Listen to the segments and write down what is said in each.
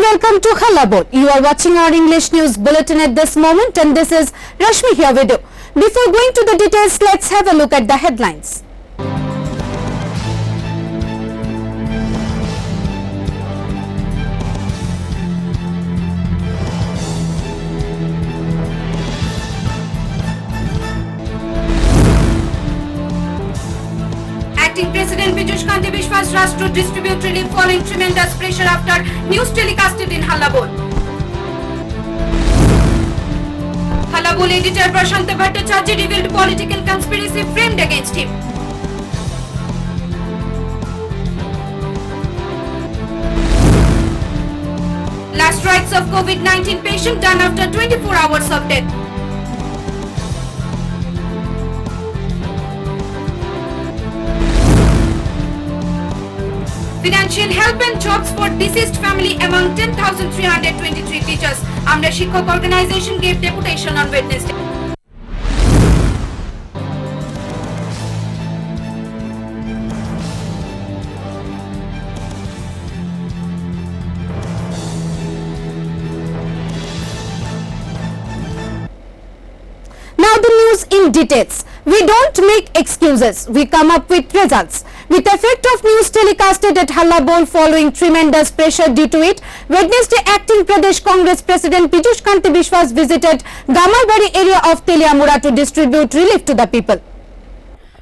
Welcome to Hallabol. You are watching our English news bulletin at this moment, and this is Rashmi here with you. Before going to the details, let's have a look at the headlines. Acting President Piyush Kanti Bishwas rushed to distribute relief following tremendous pressure after news telecasted in Hallabol. Hallabol editor Prashant Bhattacharya revealed political conspiracy framed against him. Last rites of COVID-19 patient done after 24 hours of death. Financial help and jobs for deceased family among 10,323 teachers. Amra Shikhok organization gave deputation on Wednesday. Now the news in details. We don't make excuses, we come up with results. With effect of news telecasted at Hallabol following tremendous pressure due to it, Wednesday acting Pradesh Congress President Piyush Kanti Bishwas visited Gamalbari area of Teliamura to distribute relief to the people.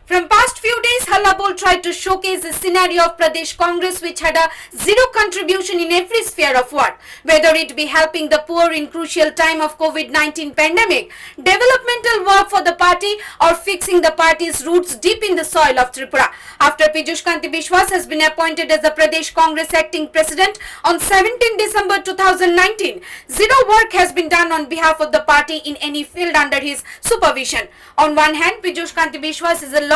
From past few days, Hallabol tried to showcase the scenario of Pradesh Congress, which had a zero contribution in every sphere of work, whether it be helping the poor in crucial time of COVID-19 pandemic, developmental work for the party, or fixing the party's roots deep in the soil of Tripura. After Piyush Kanti Bishwas has been appointed as the Pradesh Congress acting president on 17 December 2019, zero work has been done on behalf of the party in any field under his supervision. On one hand, Piyush Kanti Bishwas is a lawyer,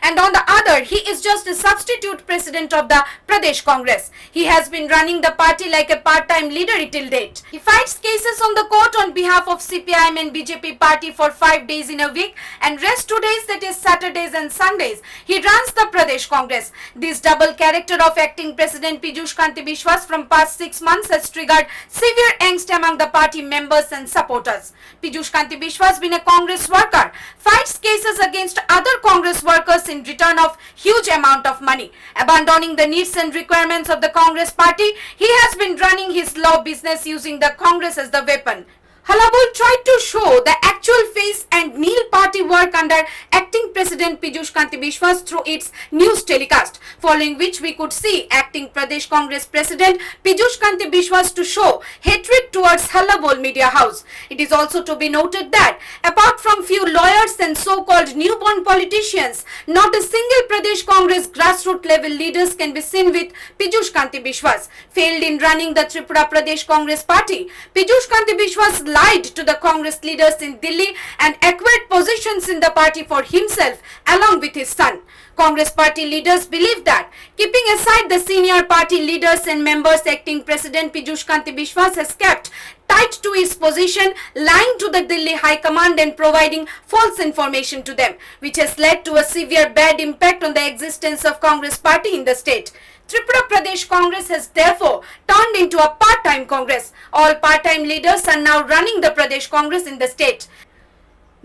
and on the other, he is just a substitute president of the Pradesh Congress. He has been running the party like a part-time leader till date. He fights cases on the court on behalf of CPIM and BJP party for 5 days in a week, and rest 2 days, that is Saturdays and Sundays, he runs the Pradesh Congress. This double character of acting president Piyush Kanti Bishwas from past 6 months has triggered severe angst among the party members and supporters. Piyush Kanti Bishwas, being a Congress worker, fights cases against other Congress workers in return of huge amount of money. Abandoning the needs and requirements of the Congress party, he has been running his law business using the Congress as the weapon. Hallabol tried to show the actual face and nil party work under acting president Piyush Kanti Bishwas through its news telecast, following which we could see acting Pradesh Congress president Piyush Kanti Bishwas to show hatred towards Hallabol media house. It is also to be noted that apart from few lawyers and so-called newborn politicians, not a single Pradesh Congress grassroots level leaders can be seen with Piyush Kanti Bishwas. Failed in running the Tripura Pradesh Congress party, Piyush Kanti Bishwas lied to the Congress leaders in Delhi and acquired positions in the party for himself along with his son. Congress party leaders believe that, keeping aside the senior party leaders and members, acting President Piyush Kanti Bishwas has kept tight to his position, lying to the Delhi High Command and providing false information to them, which has led to a severe bad impact on the existence of Congress party in the state. Tripura Pradesh Congress has therefore turned into a part-time Congress. All part-time leaders are now running the Pradesh Congress in the state.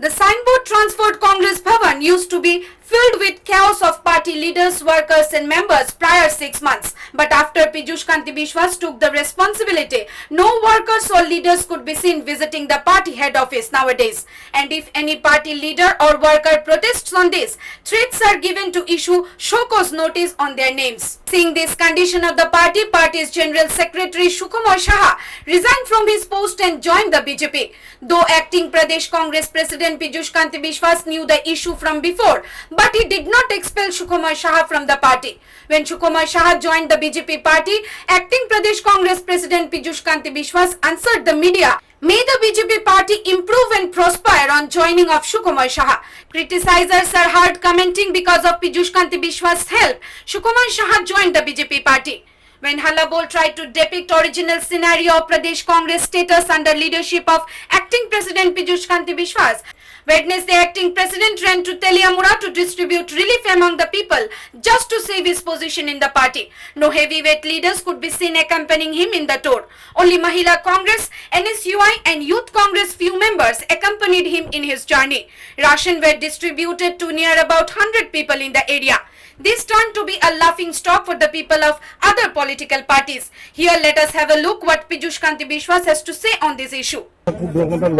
The signboard transferred Congress Bhavan used to be filled with chaos of party leaders, workers and members prior 6 months. But after Piyush Kanti Bishwas took the responsibility, no workers or leaders could be seen visiting the party head office nowadays. And if any party leader or worker protests on this, threats are given to issue show cause notice on their names. Seeing this condition of the party's General Secretary Sukumar Shah resigned from his post and joined the BJP. Though acting Pradesh Congress President Piyush Kanti Bishwas knew the issue from before, but he did not expel Sukumar Shah from the party. When Sukumar Shah joined the BJP party, acting Pradesh Congress President Piyush Kanti Bishwas answered the media, "May the BJP party improve and prosper on joining of Sukumar Shah." Criticizers are heard commenting because of Piyush Kanti Bishwas' help, Sukumar Shah joined the BJP party. when Halla Bol tried to depict original scenario of Pradesh Congress status under leadership of acting President Piyush Kanti Biswas. Wednesday, acting president ran to Teliamura to distribute relief among the people just to save his position in the party. No heavyweight leaders could be seen accompanying him in the tour. Only Mahila Congress, NSUI and Youth Congress few members accompanied him in his journey. Ration were distributed to near about 100 people in the area. This turned to be a laughing stock for the people of other political parties. Here let us have a look what Piyush Kanti Biswas has to say on this issue.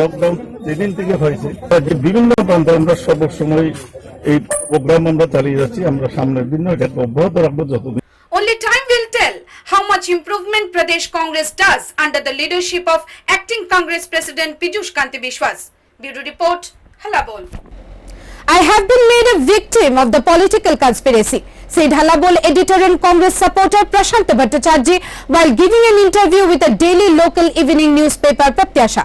Lockdown যেদিন থেকে হয়েছে যে বিভিন্ন প্রান্তে আমরা সবসময় এই programme আমরা চালিয়ে যাচ্ছি আমরা সামনের দিন এটাকে অব্যাহত রাখবো যতদিন Only time will tell how much improvement Pradesh Congress does under the leadership of acting Congress President Piyush Kanti Biswas. Bureau Report, Halla Bol. I have been made a victim of the political conspiracy, said Halla Bol editor and Congress supporter Prashant Bhattacharjee while giving an interview with a daily local evening newspaper Pratyasha.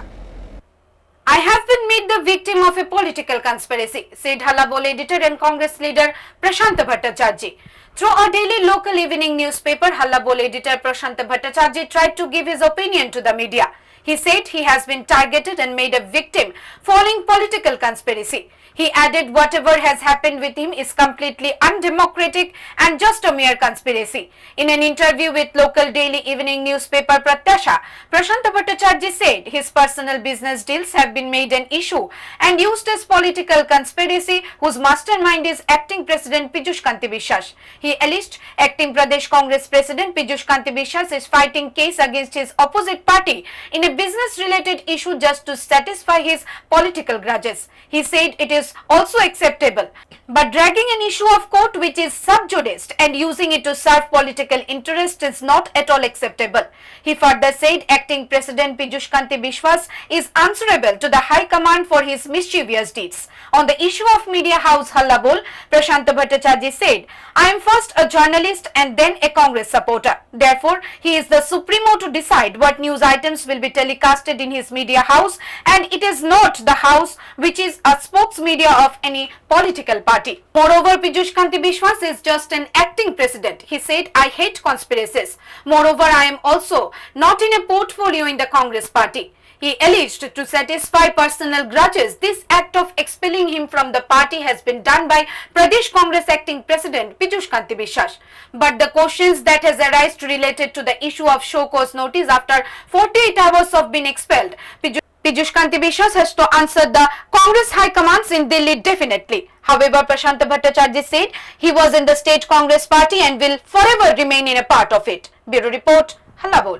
I have been made the victim of a political conspiracy, said Halla Bol editor and Congress leader Prashant Bhattacharjee. Through a daily local evening newspaper, Halla Bol editor Prashant Bhattacharjee tried to give his opinion to the media. He said he has been targeted and made a victim following political conspiracy. He added whatever has happened with him is completely undemocratic and just a mere conspiracy. In an interview with local daily evening newspaper Pratyasha, Prashant Bhattacharjee said his personal business deals have been made an issue and used as political conspiracy whose mastermind is acting President Piyush Kanti Biswas. He alleged acting Pradesh Congress President Piyush Kanti Biswas is fighting case against his opposite party in a business related issue just to satisfy his political grudges. He said it is also acceptable, but dragging an issue of court which is sub judice and using it to serve political interest is not at all acceptable. He further said acting President Piyush Kanti Biswas is answerable to the High Command for his mischievous deeds. On the issue of media house Halla Bol, Prashant Bhattacharjee said, I am first a journalist and then a Congress supporter. Therefore, he is the supremo to decide what news items will be telecasted in his media house, and it is not the house which is a spokes media of any political party. Moreover, Piyush Kanti Biswas is just an acting president. He said, I hate conspiracies. Moreover, I am also not in a portfolio in the Congress party. He alleged to satisfy personal grudges, this act of expelling him from the party has been done by Pradesh Congress acting president Piyush Kanti Biswas. But the questions that has arisen related to the issue of show cause notice after 48 hours of being expelled, Piyush Kanti Biswas has to answer the Congress High Commands in Delhi definitely. However, Prashant Bhattacharjee said he was in the state Congress party and will forever remain in a part of it. Bureau Report, Halla Bol.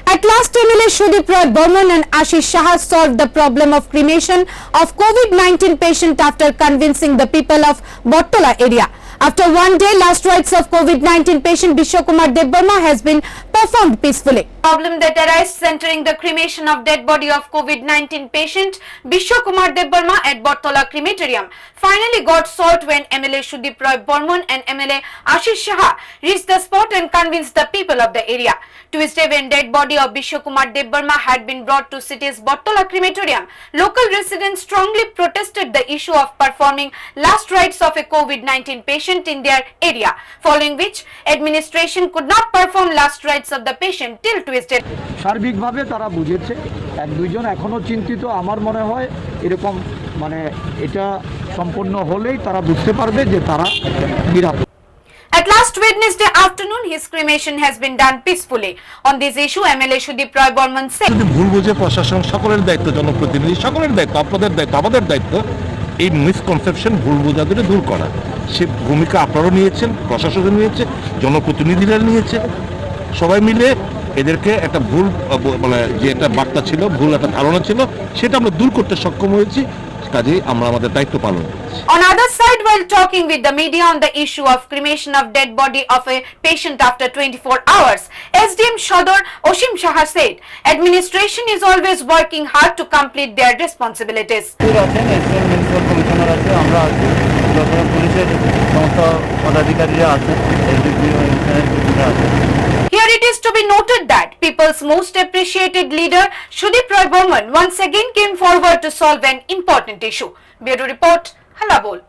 At last, MLA Sudip Roy Burman and Ashish Shah solved the problem of cremation of COVID-19 patient after convincing the people of Bottola area. After one day, last rites of COVID-19 patient Vishwakumar Debbarma has been performed peacefully. Problem that arises centering the cremation of dead body of COVID-19 patient Vishwakumar Debbarma at Bottola crematorium finally got solved when MLA Sudip Roy Burman and MLA Ashish Shah reached the spot and convinced the people of the area. Tuesday, when dead body of Vishwakumar Debbarma had been brought to city's Bottola crematorium, local residents strongly protested the issue of performing last rites of a COVID-19 patient in their area, following which administration could not perform last rites of the patient till Tuesday. সার্বিকভাবে তারা বুঝেছে এক দুইজন এখনো চিন্তিত আমার মনে হয় এরকম মানে এটা সম্পূর্ণ হলেই তারা বুঝতে পারবে যে তারা নিরাপদ। At last Wednesday afternoon, his cremation has been done peacefully. On this issue, MLA Sudip Roy Burman said, যদি ভুল বুঝে প্রশাসন সকলের দায়িত্ব, জনপ্রতিনিধি সকলের দায়িত্ব, আপনাদের দায়িত্ব, আমাদের দায়িত্ব এই মিসকনসেপশন ভুল বোঝাদের দূর করা। সে ভূমিকা আপনারাও নিয়েছেন, প্রশাসনও নিয়েছে, জনপ্রতিনিধিরা নিয়েছে, সবাই মিলে এদেরকে একটা ভুল মানে যে একটা বার্তা ছিল, ভুল একটা ধারণা ছিল, সেটা আমরা দূর করতে সক্ষম হয়েছি। কাজেই আমরা আমাদের দায়িত্ব পালন করছি। On other side, while talking with the media on the issue of cremation of dead body of a patient after 24 hours, SDM Shodor Oshim Shah said, administration is always working hard to complete their responsibilities. Commissioner আছে, আমরা আছি, পুলিশের সমস্ত পদাধিকারীরা আছেন, Here it is to be noted that people's most appreciated leader Sudip Roy Burman once again came forward to solve an important issue. Bureau Report, Hallabol.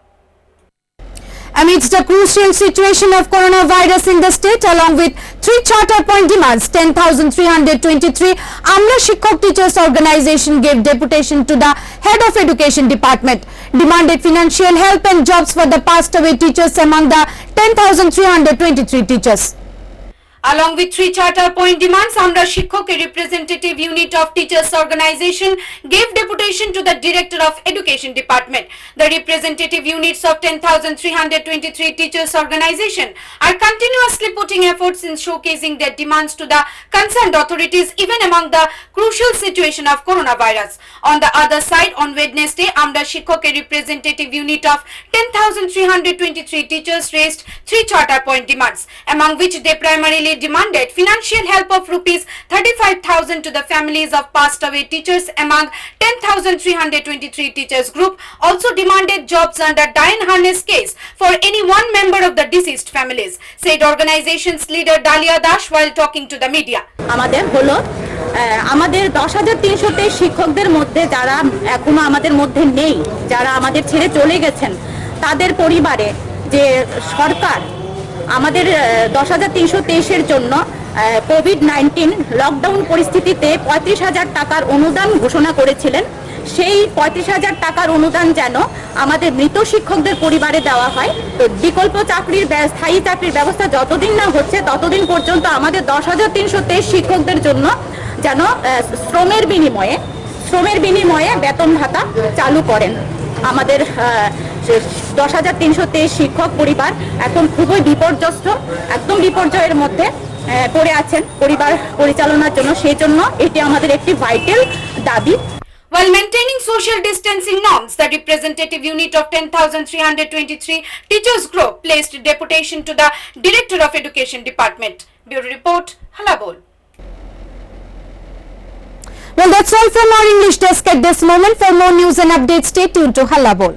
Amidst the crucial situation of coronavirus in the state, along with 3 charter point demands, 10,323 Amla Shikkok Teachers Organization gave deputation to the Head of Education Department, demanded financial help and jobs for the passed away teachers among the 10,323 teachers. Along with 3 charter point demands, Amra Shikkok, a representative unit of teachers organization, gave deputation to the Director of Education Department. The representative units of 10,323 teachers organization are continuously putting efforts in showcasing their demands to the concerned authorities even among the crucial situation of coronavirus. On the other side, on Wednesday, Amra Shikkok, a representative unit of 10,323 teachers, raised 3 charter point demands, among which they primarily demanded financial help of rupees 35,000 to the families of passed away teachers among 10,323 teachers group, also demanded jobs under die and harness case for any one member of the deceased families, said organization's leader Dalia Dash while talking to the media. আমাদের হলো আমাদের 10,323 শিক্ষকদের মধ্যে যারা এখনো আমাদের মধ্যে নেই, যারা আমাদের ছেড়ে চলে গেছেন, তাদের পরিবারে যে সরকার আমাদের 10,323 এর জন্য কোভিড-19 লকডাউন পরিস্থিতিতে 35,000 টাকার অনুদান ঘোষণা করেছিলেন। সেই 35,000 টাকার অনুদান যেন আমাদের মৃত শিক্ষকদের পরিবারে দেওয়া হয়। তো বিকল্প চাকরির স্থায়ী চাকরির ব্যবস্থা যতদিন না হচ্ছে ততদিন পর্যন্ত আমাদের 10,323 শিক্ষকদের জন্য যেন শ্রমের বিনিময়ে বেতন ভাতা চালু করেন। আমাদের 10,323 শিক্ষক পরিবার এখন খুবই বিপর্যস্ত, একদম বিপর্যয়ের মধ্যে পড়ে আছেন পরিবার পরিচালনার জন্য। সেই জন্য এটি আমাদের একটি ভাইটাল দাবি। While maintaining social distancing norms, the representative unit of 10,323 teachers group placed deputation to the Director of Education Department. Bureau Report, Hallabol. Well, that's all from our English desk at this moment. For more news and updates, stay tuned to Hallabol.